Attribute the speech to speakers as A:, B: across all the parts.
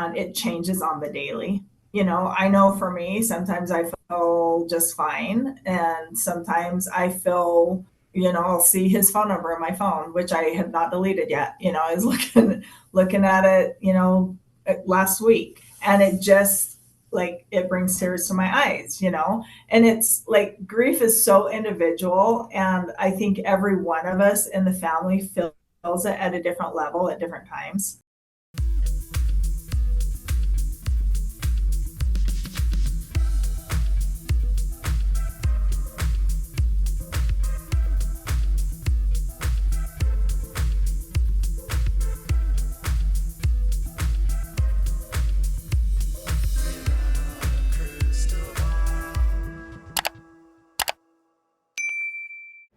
A: and it changes on the daily. I know for me, sometimes I feel just fine. And sometimes I feel, I'll see his phone number on my phone, which I have not deleted yet. I was looking at it, last week, and it just like, it brings tears to my eyes, and it's like, grief is so individual. And I think every one of us in the family feels it at a different level at different times.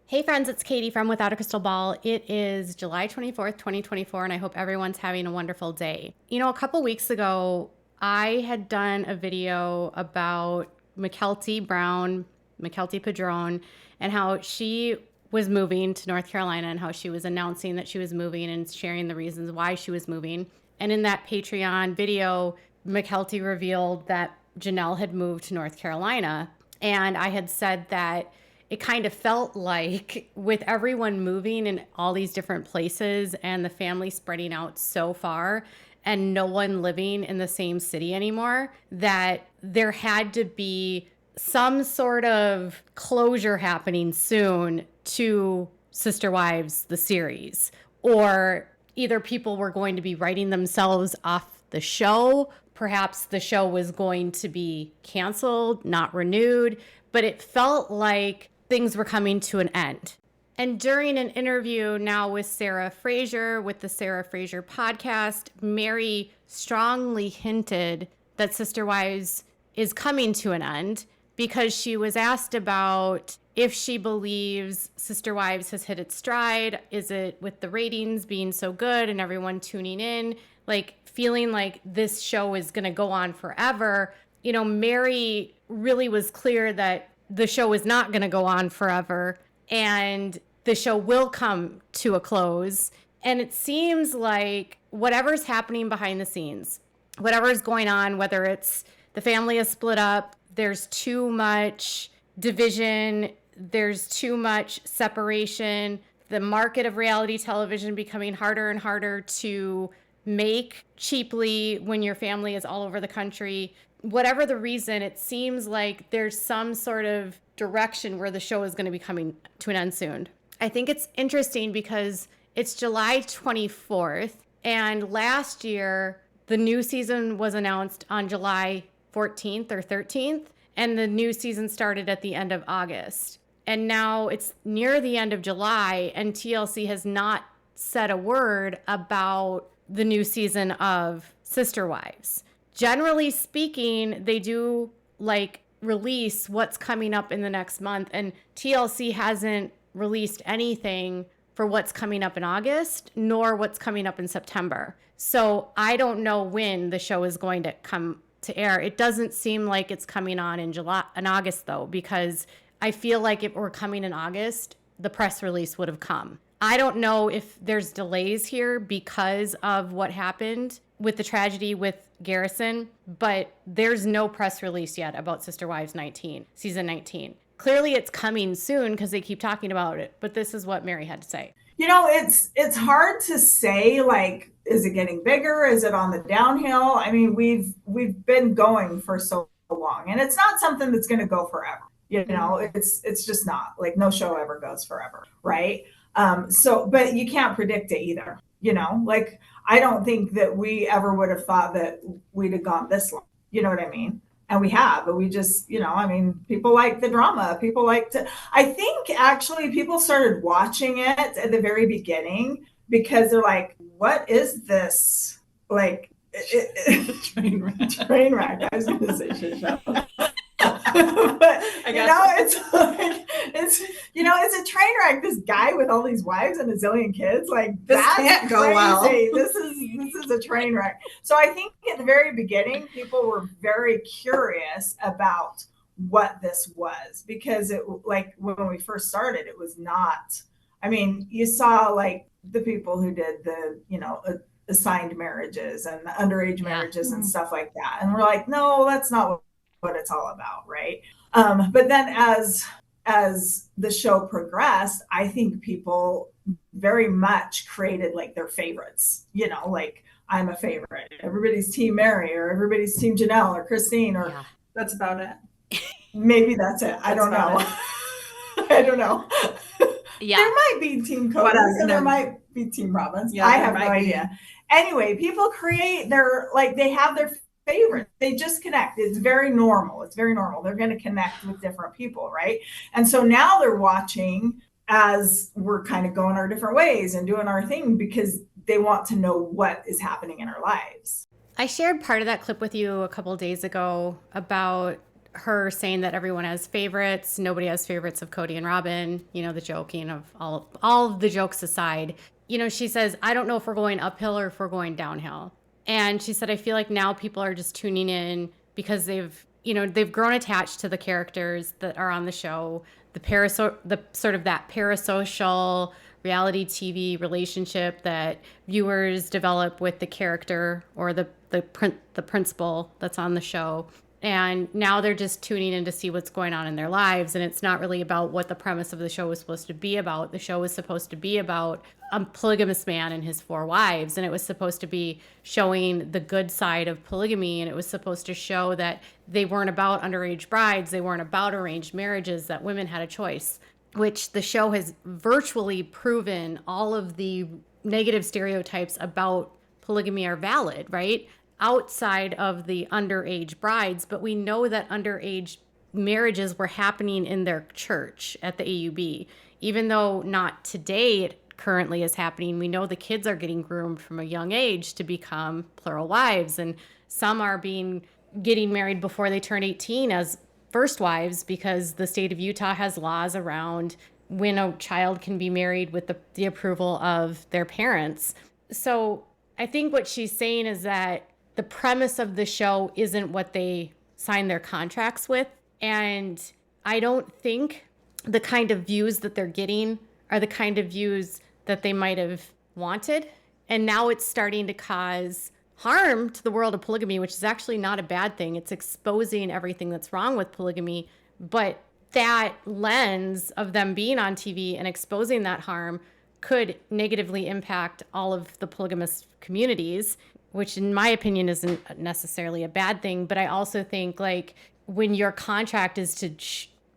B: Hey friends, it's Katie from Without a Crystal Ball. It is July 24th, 2024, and I hope everyone's having a wonderful day. A couple weeks ago, I had done a video about Meri Brown, Meri Padron, and how she was moving to North Carolina and how she was announcing that she was moving and sharing the reasons why she was moving. And in that Patreon video, Meri revealed that Janelle had moved to North Carolina. And I had said that it kind of felt like, with everyone moving in all these different places and the family spreading out so far and no one living in the same city anymore, that there had to be some sort of closure happening soon to Sister Wives, the series. Or either people were going to be writing themselves off the show, perhaps the show was going to be canceled, not renewed, but it felt like things were coming to an end. And during an interview now with Sarah Fraser, with the Sarah Fraser podcast, Meri strongly hinted that Sister Wives is coming to an end, because she was asked about if she believes Sister Wives has hit its stride. Is it with the ratings being so good and everyone tuning in, like feeling like this show is going to go on forever? Meri really was clear that the show is not going to go on forever and the show will come to a close. And it seems like whatever's happening behind the scenes, whatever's going on, whether it's the family is split up, there's too much division, there's too much separation, the market of reality television becoming harder and harder to make cheaply when your family is all over the country. Whatever the reason, it seems like there's some sort of direction where the show is going to be coming to an end soon. I think it's interesting because it's July 24th, and last year the new season was announced on July 14th or 13th, and the new season started at the end of August. And now it's near the end of July, and TLC has not said a word about the new season of Sister Wives. Generally speaking, they do release what's coming up in the next month, and TLC hasn't released anything for what's coming up in August, nor what's coming up in September. So I don't know when the show is going to come to air. It doesn't seem like it's coming on in August though, because I feel like if it were coming in August, the press release would have come. I don't know if there's delays here because of what happened with the tragedy with Garrison, but there's no press release yet about Sister Wives 19, season 19. Clearly it's coming soon because they keep talking about it, but this is what Meri had to say.
A: It's hard to say, is it getting bigger? Is it on the downhill? I mean, we've been going for so long, and it's not something that's going to go forever. It's just not, no show ever goes forever, right? But you can't predict it either. I don't think that we ever would have thought that we'd have gone this long. You know what I mean? And we have, but we just, people like the drama. People like I think actually people started watching it at the very beginning because they're like, what is this?
C: Train wreck.
A: Train wreck. I was going to say shit show. But it's a train wreck. This guy with all these wives and a zillion kids,
C: this can't go well.
A: This is a train wreck. So I think at the very beginning, people were very curious about what this was, because it, when we first started, it was not. I mean, you saw the people who did the assigned marriages and underage marriages and stuff like that. And we're like, no, that's not what it's all about, right? But then as the show progressed, I think people very much created like their favorites, like I'm a favorite. Everybody's team Meri, or everybody's team Janelle or Christine, or
C: that's about it.
A: Maybe that's it. I don't know. I don't know.
B: Yeah.
A: There might be team Cody and there might be team Robbins. I have no idea. Anyway, people create they have their favorite. They just connect. It's very normal. They're going to connect with different people, right? And so now they're watching as we're kind of going our different ways and doing our thing because they want to know what is happening in our lives.
B: I shared part of that clip with you a couple of days ago about her saying that everyone has favorites. Nobody has favorites of Cody and Robin, the joking of all of the jokes aside. She says, I don't know if we're going uphill or if we're going downhill. And she said, I feel like now people are just tuning in because they've grown attached to the characters that are on the show, the sort of that parasocial reality TV relationship that viewers develop with the character or the principal that's on the show. And now they're just tuning in to see what's going on in their lives. And it's not really about what the premise of the show was supposed to be about. The show was supposed to be about a polygamous man and his 4 wives. And it was supposed to be showing the good side of polygamy. And it was supposed to show that they weren't about underage brides. They weren't about arranged marriages, that women had a choice, which the show has virtually proven all of the negative stereotypes about polygamy are valid, right? Outside of the underage brides, but we know that underage marriages were happening in their church at the AUB. Even though not today it currently is happening, we know the kids are getting groomed from a young age to become plural wives, and some are getting married before they turn 18 as first wives because the state of Utah has laws around when a child can be married with the approval of their parents. So I think what she's saying is that the premise of the show isn't what they sign their contracts with. And I don't think the kind of views that they're getting are the kind of views that they might have wanted. And now it's starting to cause harm to the world of polygamy, which is actually not a bad thing. It's exposing everything that's wrong with polygamy. But that lens of them being on TV and exposing that harm could negatively impact all of the polygamous communities, which in my opinion isn't necessarily a bad thing. But I also think like when your contract is to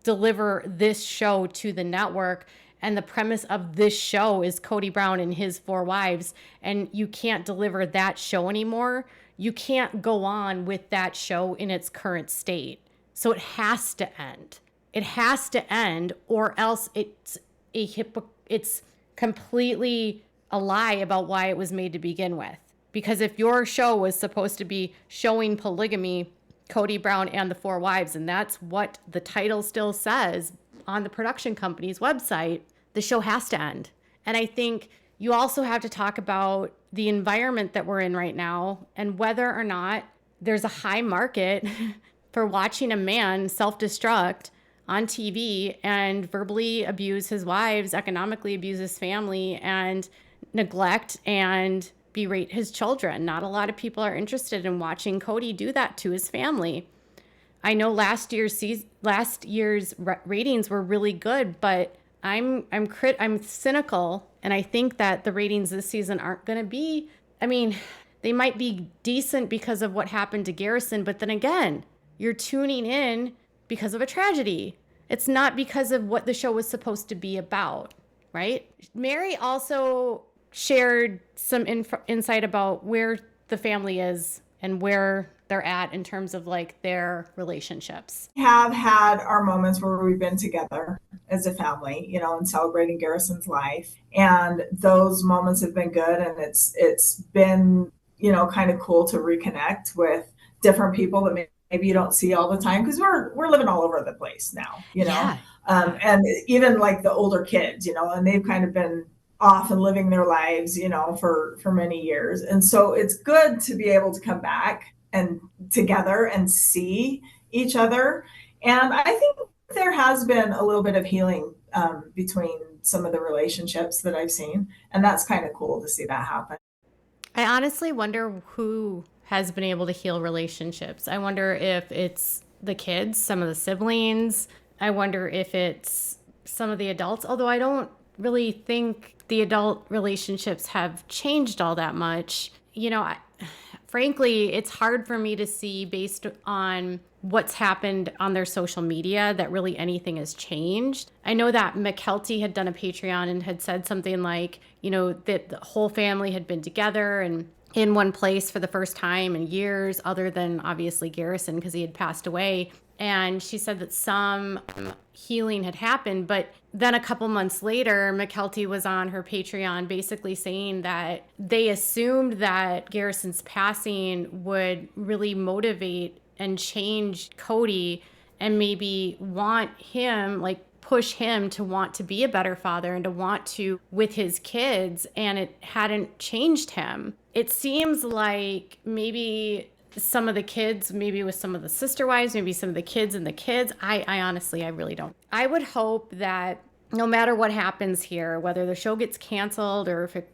B: deliver this show to the network and the premise of this show is Cody Brown and his 4 wives, and you can't deliver that show anymore, you can't go on with that show in its current state. So it has to end. It has to end, or else it's completely a lie about why it was made to begin with. Because if your show was supposed to be showing polygamy, Cody Brown and the 4 wives, and that's what the title still says on the production company's website, the show has to end. And I think you also have to talk about the environment that we're in right now and whether or not there's a high market for watching a man self-destruct on TV and verbally abuse his wives, economically abuse his family, and neglect and berate his children. Not a lot of people are interested in watching Cody do that to his family. I know last year's ratings were really good, but I'm cynical, and I think that the ratings this season aren't going to be. I mean, they might be decent because of what happened to Garrison, but then again, you're tuning in because of a tragedy. It's not because of what the show was supposed to be about, right? Meri also shared some insight about where the family is and where they're at in terms of like their relationships.
A: We have had our moments where we've been together as a family, and celebrating Garrison's life. And those moments have been good. And it's been, kind of cool to reconnect with different people that maybe you don't see all the time, because we're living all over the place now,
B: Yeah.
A: And even like the older kids, and they've kind of been off and living their lives, for many years. And so it's good to be able to come back and together and see each other. And I think there has been a little bit of healing between some of the relationships that I've seen. And that's kind of cool to see that happen.
B: I honestly wonder who has been able to heal relationships. I wonder if it's the kids, some of the siblings. I wonder if it's some of the adults, although I don't really think the adult relationships have changed all that much. Frankly, it's hard for me to see based on what's happened on their social media that really anything has changed. I know that McKelty had done a Patreon and had said something like, that the whole family had been together and in one place for the first time in years, other than obviously Garrison because he had passed away. And she said that some healing had happened, but then a couple months later, McKelty was on her Patreon basically saying that they assumed that Garrison's passing would really motivate and change Cody and maybe want him, like push him to want to be a better father and to want to with his kids, and it hadn't changed him. It seems like maybe some of the kids, maybe with some of the sister wives, maybe some of the kids and the kids. I honestly, I really don't. I would hope that no matter what happens here, whether the show gets canceled or if it,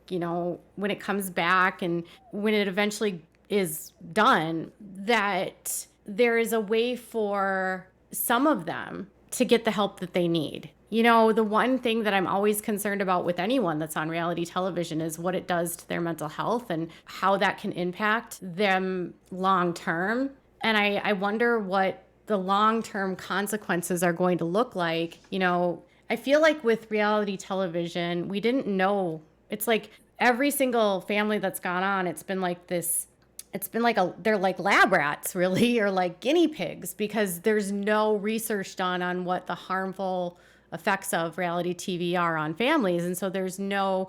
B: when it comes back and when it eventually is done, that there is a way for some of them to get the help that they need. The one thing that I'm always concerned about with anyone that's on reality television is what it does to their mental health and how that can impact them long term. And I wonder what the long-term consequences are going to look like. I feel like with reality television, we didn't know. It's like every single family that's gone on, it's been like this. It's been like they're like lab rats, really, or like guinea pigs, because there's no research done on what the harmful effects of reality TV are on families. And so there's no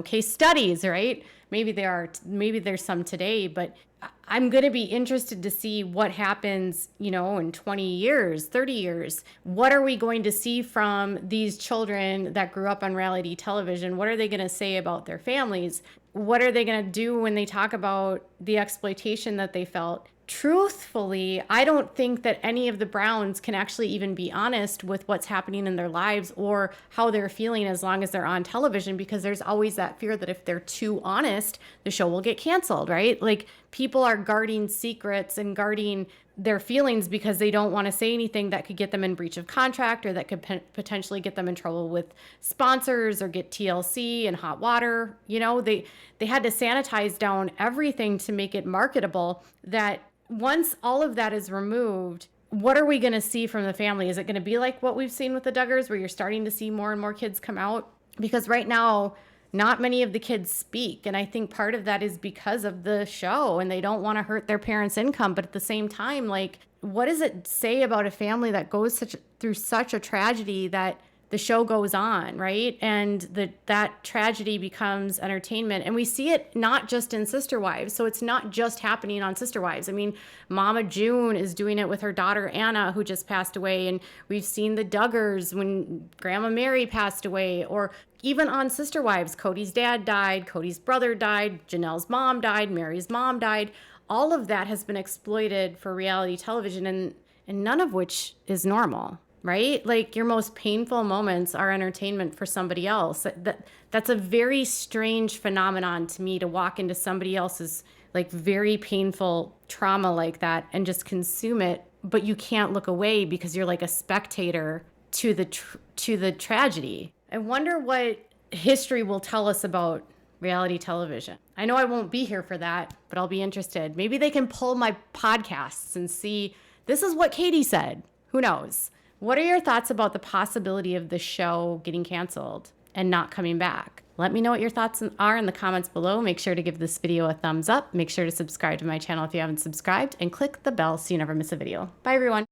B: case studies, right? Maybe there's some today, but I'm going to be interested to see what happens, in 20 years, 30 years. What are we going to see from these children that grew up on reality television? What are they going to say about their families? What are they going to do when they talk about the exploitation that they felt? Truthfully, I don't think that any of the Browns can actually even be honest with what's happening in their lives or how they're feeling as long as they're on television, because there's always that fear that if they're too honest, the show will get canceled, right? Like, people are guarding secrets and guarding their feelings because they don't want to say anything that could get them in breach of contract or that could potentially get them in trouble with sponsors or get TLC and hot water. They had to sanitize down everything to make it marketable. That once all of that is removed, what are we going to see from the family? Is it going to be like what we've seen with the Duggars, where you're starting to see more and more kids come out? Because right now, not many of the kids speak. And I think part of that is because of the show and they don't want to hurt their parents' income. But at the same time, like, what does it say about a family that goes through such a tragedy that the show goes on, right? And that tragedy becomes entertainment. And we see it not just in Sister Wives. So it's not just happening on Sister Wives. I mean, Mama June is doing it with her daughter Anna, who just passed away. And we've seen the Duggars when Grandma Meri passed away. Or even on Sister Wives, Cody's dad died, Cody's brother died, Janelle's mom died, Mary's mom died. All of that has been exploited for reality television, and none of which is normal. Right? Like, your most painful moments are entertainment for somebody else. That's a very strange phenomenon to me, to walk into somebody else's like very painful trauma like that and just consume it, but you can't look away because you're like a spectator to the tragedy. I wonder what history will tell us about reality television. I know I won't be here for that, but I'll be interested. Maybe they can pull my podcasts and see, this is what Katie said. Who knows? What are your thoughts about the possibility of the show getting canceled and not coming back? Let me know what your thoughts are in the comments below. Make sure to give this video a thumbs up. Make sure to subscribe to my channel if you haven't subscribed, and click the bell so you never miss a video. Bye, everyone.